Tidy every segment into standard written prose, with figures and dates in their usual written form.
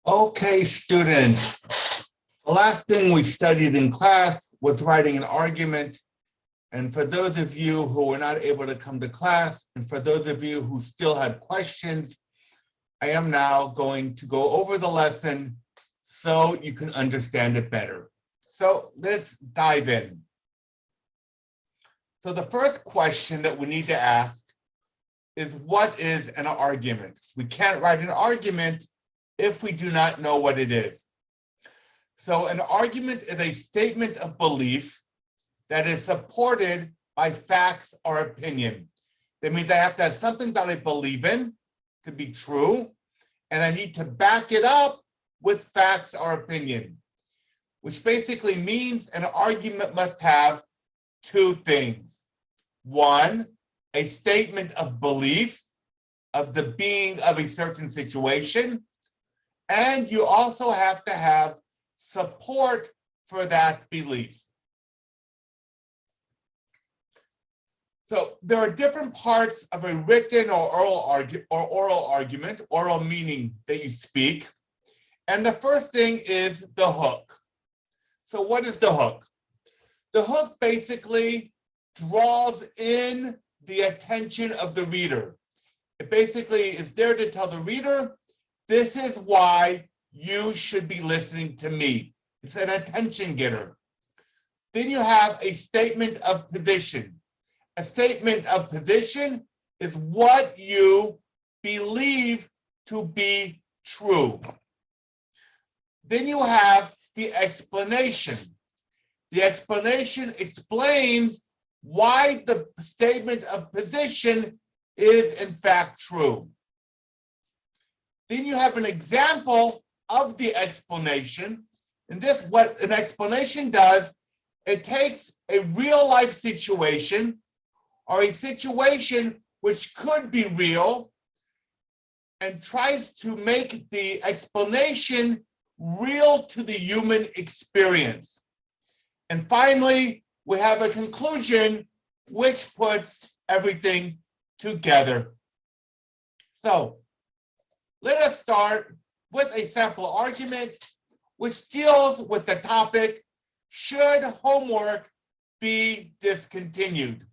Okay, students, the last thing we studied in class was writing an argument. And for those of you who were not able to come to class, and for those of you who still had questions, I am now going to go over the lesson so you can understand it better. So let's dive in. So the first question that we need to ask is, what is an argument? We can't write an argument if we do not know what it is. So an argument is a statement of belief that is supported by facts or opinion. That means I have to have something that I believe in to be true, and I need to back it up with facts or opinion, which basically means an argument must have two things. One, a statement of belief of the being of a certain situation, and you also have to have support for that belief. So there are different parts of a written or oral argument, oral meaning that you speak. And the first thing is the hook. So what is the hook? The hook basically draws in the attention of the reader. It basically is there to tell the reader, this is why you should be listening to me. It's an attention getter. Then you have a statement of position. A statement of position is what you believe to be true. Then you have the explanation. The explanation explains why the statement of position is in fact true. Then you have an example of the explanation. And this, what an explanation does, it takes a real life situation or a situation which could be real and tries to make the explanation real to the human experience. And finally, we have a conclusion which puts everything together. So let us start with a sample argument which deals with the topic, should homework be discontinued?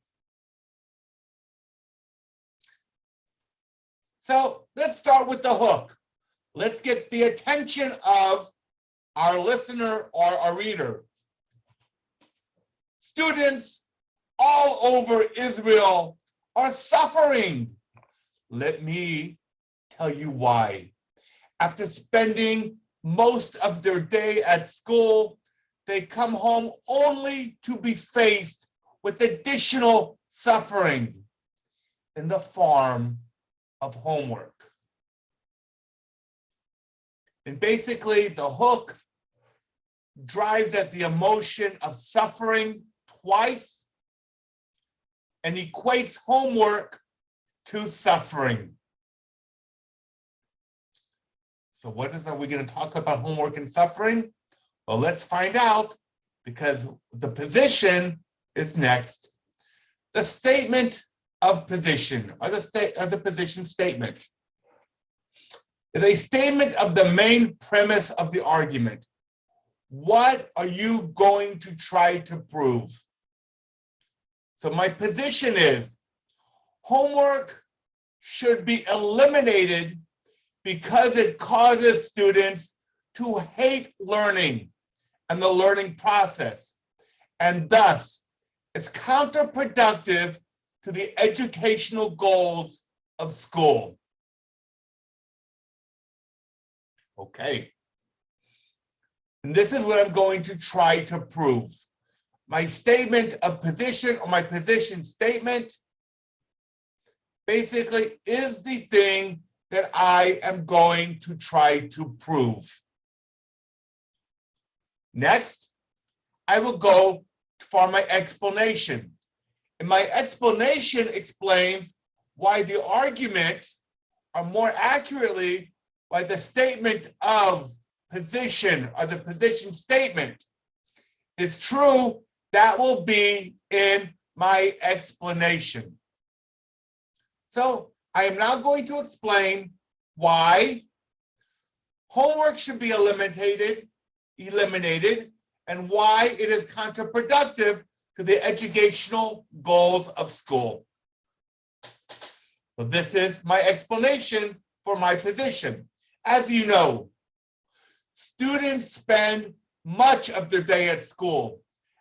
So let's start with the hook. Let's get the attention of our listener or our reader. Students all over Israel are suffering. Let me tell you why. After spending most of their day at school, they come home only to be faced with additional suffering in the form of homework. And basically, the hook drives at the emotion of suffering twice and equates homework to suffering. So are we going to talk about homework and suffering? Well, let's find out, because the position is next. The statement of position, or the position statement, is a statement of the main premise of the argument. What are you going to try to prove? So my position is, homework should be eliminated because it causes students to hate learning and the learning process, and thus it's counterproductive to the educational goals of school. Okay. And this is what I'm going to try to prove. My statement of position, or my position statement, basically is the thing that I am going to try to prove. Next, I will go for my explanation. And my explanation explains why the argument, or more accurately, why the statement of position, or the position statement, is true. That will be in my explanation. So I am now going to explain why homework should be eliminated, and why it is counterproductive to the educational goals of school. So this is my explanation for my position. As you know, students spend much of their day at school.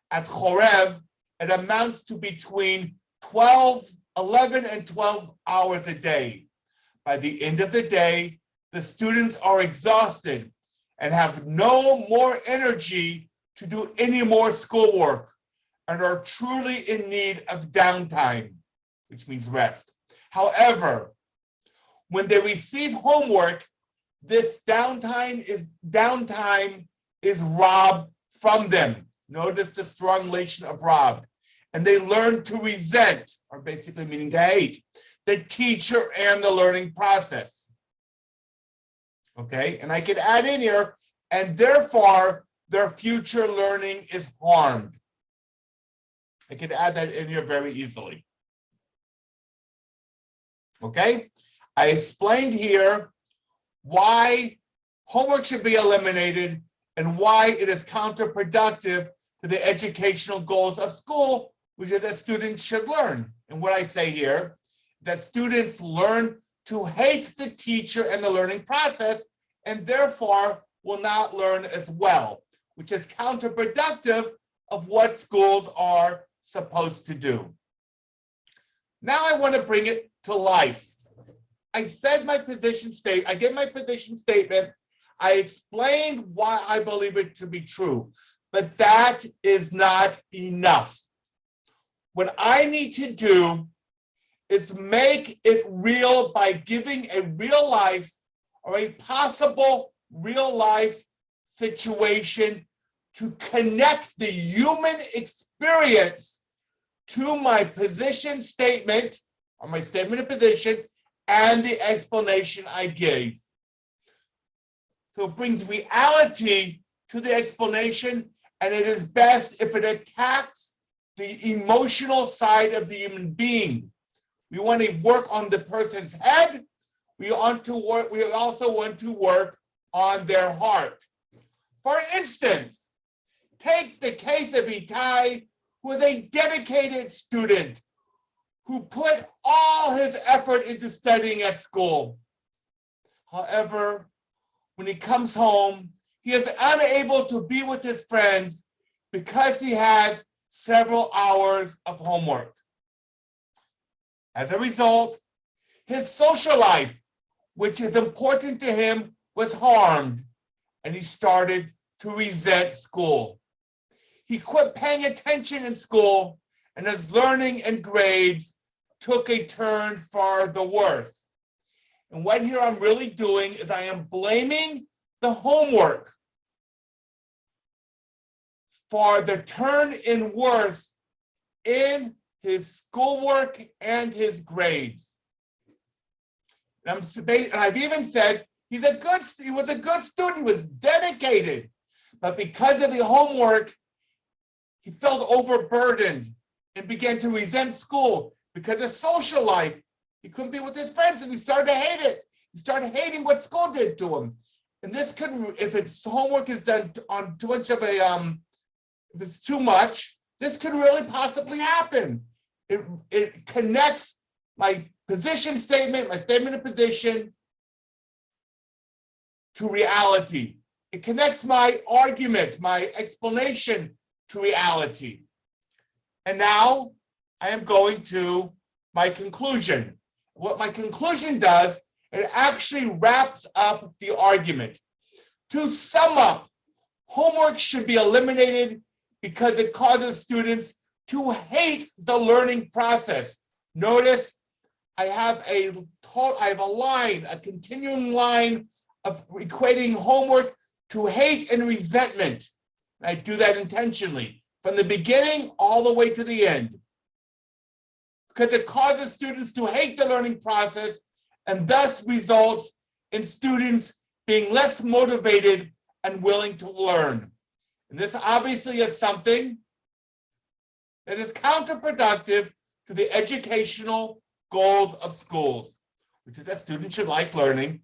At Chorev, it amounts to between 11 and 12 hours a day. By the end of the day, the students are exhausted and have no more energy to do any more schoolwork and are truly in need of downtime, which means rest. However, when they receive homework, this downtime is robbed from them. Notice the strong relation of robbed. And they learn to resent, or basically meaning to hate, the teacher and the learning process. Okay, and I could add in here, and therefore their future learning is harmed. I could add that in here very easily. Okay, I explained here why homework should be eliminated and why it is counterproductive to the educational goals of school, which is that students should learn. And what I say here, that students learn to hate the teacher and the learning process, and therefore will not learn as well, which is counterproductive of what schools are supposed to do. Now I want to bring it to life. I said my position statement, I gave my position statement, I explained why I believe it to be true, but that is not enough. What I need to do is make it real by giving a real life or a possible real life situation to connect the human experience to my position statement or my statement of position and the explanation I gave. So it brings reality to the explanation, and it is best if it attacks the emotional side of the human being. We want to work on the person's head. We also want to work on their heart. For instance, take the case of Itai, who is a dedicated student who put all his effort into studying at school. However, when he comes home, he is unable to be with his friends because he has several hours of homework. As a result, his social life, which is important to him, was harmed, and he started to resent school. He quit paying attention in school, and his learning and grades took a turn for the worse. And what here I'm really doing is I am blaming the homework for the turn in worse in his schoolwork and his grades. And I've even said he was a good student, he was dedicated, but because of the homework, he felt overburdened and began to resent school because of social life. He couldn't be with his friends and he started to hate it. He started hating what school did to him. And this could, if its homework is done on too much of a, if it's too much, this could really possibly happen. It connects my position statement, my statement of position, to reality. It connects my argument, my explanation to reality. And now I am going to my conclusion. What my conclusion does, it actually wraps up the argument. To sum up, homework should be eliminated because it causes students to hate the learning process. Notice I have a line, a continuing line of equating homework to hate and resentment. I do that intentionally from the beginning all the way to the end, because it causes students to hate the learning process and thus results in students being less motivated and willing to learn. And this obviously is something that is counterproductive to the educational goals of schools, which is that students should like learning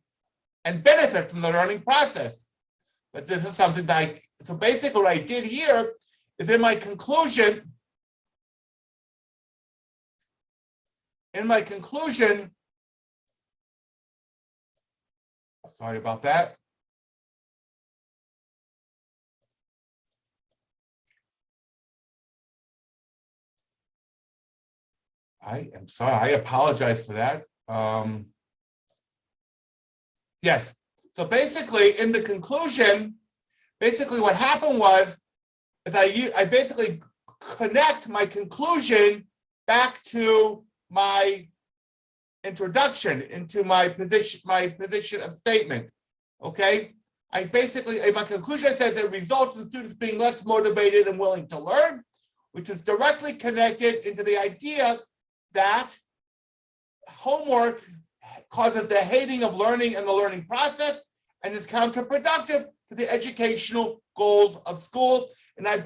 and benefit from the learning process. But this is something that so basically what I did here is in my conclusion, sorry about that. I am sorry, I apologize for that. Yes, so basically in the conclusion, basically what happened was is I basically connect my conclusion back to my introduction into my position of statement. Okay, I basically in my conclusion says it results in students being less motivated and willing to learn, which is directly connected into the idea that homework causes the hating of learning and the learning process and is counterproductive to the educational goals of school. And I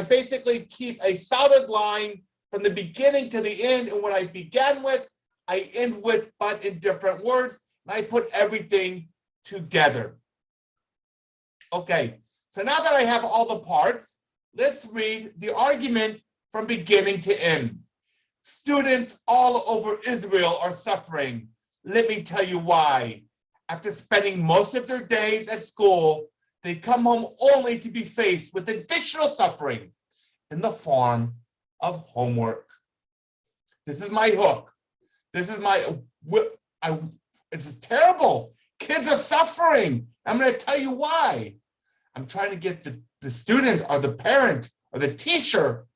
basically keep a solid line from the beginning to the end, and what I began with, I end with, but in different words, and I put everything together. Okay, so now that I have all the parts, let's read the argument from beginning to end. Students all over Israel are suffering. Let me tell you why. After spending most of their days at school, they come home only to be faced with additional suffering in the form of homework. This is my hook. This is it's terrible. Kids are suffering. I'm going to tell you why. I'm trying to get the student or the parent or the teacher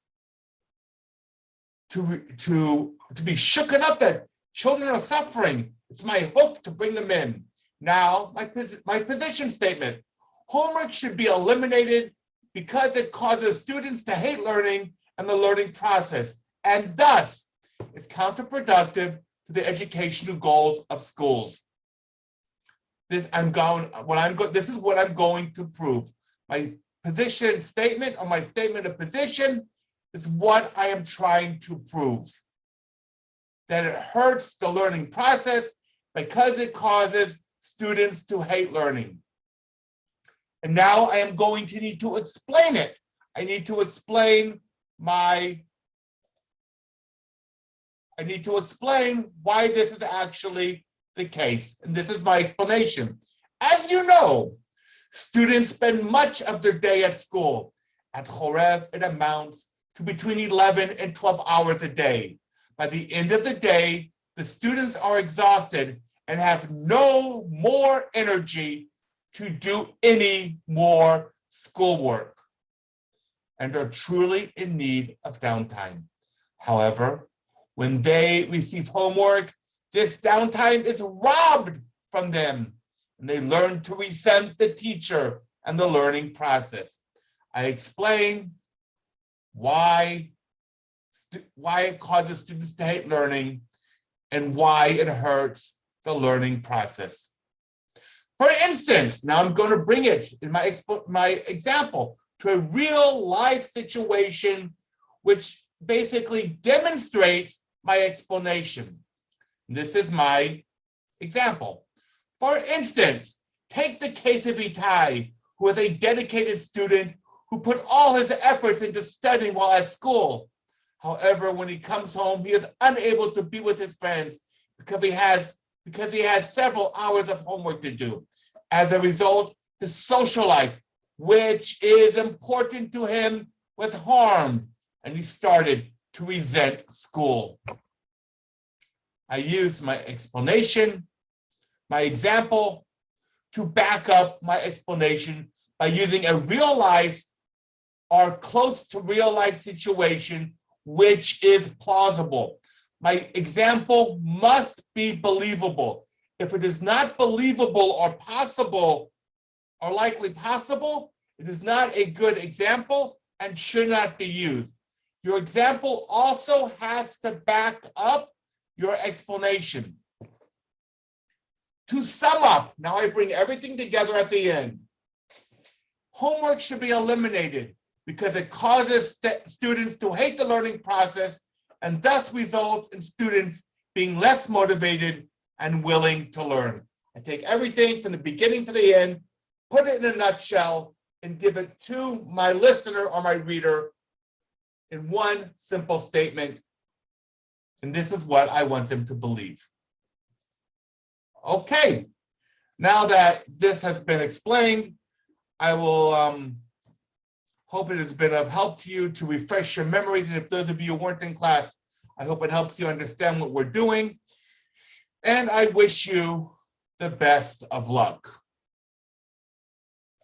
to be shooken up that children are suffering. It's my hook to bring them in. Now, my position statement. Homework should be eliminated because it causes students to hate learning and the learning process, and thus is counterproductive to the educational goals of schools. This is what I'm going to prove. My position statement or my statement of position is what I am trying to prove. That it hurts the learning process because it causes students to hate learning. And now I am going to need to explain it. I need to explain why this is actually the case. And this is my explanation. As you know, students spend much of their day at school. At Chorev, it amounts to between 11 and 12 hours a day. By the end of the day, the students are exhausted and have no more energy to do any more schoolwork and are truly in need of downtime. However, when they receive homework, this downtime is robbed from them, and they learn to resent the teacher and the learning process. I explain why it causes students to hate learning and why it hurts the learning process. For instance, now I'm going to bring it in my example to a real life situation, which basically demonstrates my explanation. This is my example. For instance, take the case of Itai, who is a dedicated student who put all his efforts into studying while at school. However, when he comes home, he is unable to be with his friends because he has several hours of homework to do. As a result, his social life, which is important to him, was harmed, and he started to resent school. I used my explanation, my example, to back up my explanation by using a real life or close to real life situation, which is plausible. My example must be believable. If it is not believable or possible or likely possible, it is not a good example and should not be used. Your example also has to back up your explanation. To sum up, now I bring everything together at the end. Homework should be eliminated because it causes students to hate the learning process and thus results in students being less motivated and willing to learn. I take everything from the beginning to the end, put it in a nutshell, and give it to my listener or my reader in one simple statement. And this is what I want them to believe. Okay, now that this has been explained, I will hope it has been of help to you to refresh your memories. And if those of you who weren't in class, I hope it helps you understand what we're doing. And I wish you the best of luck.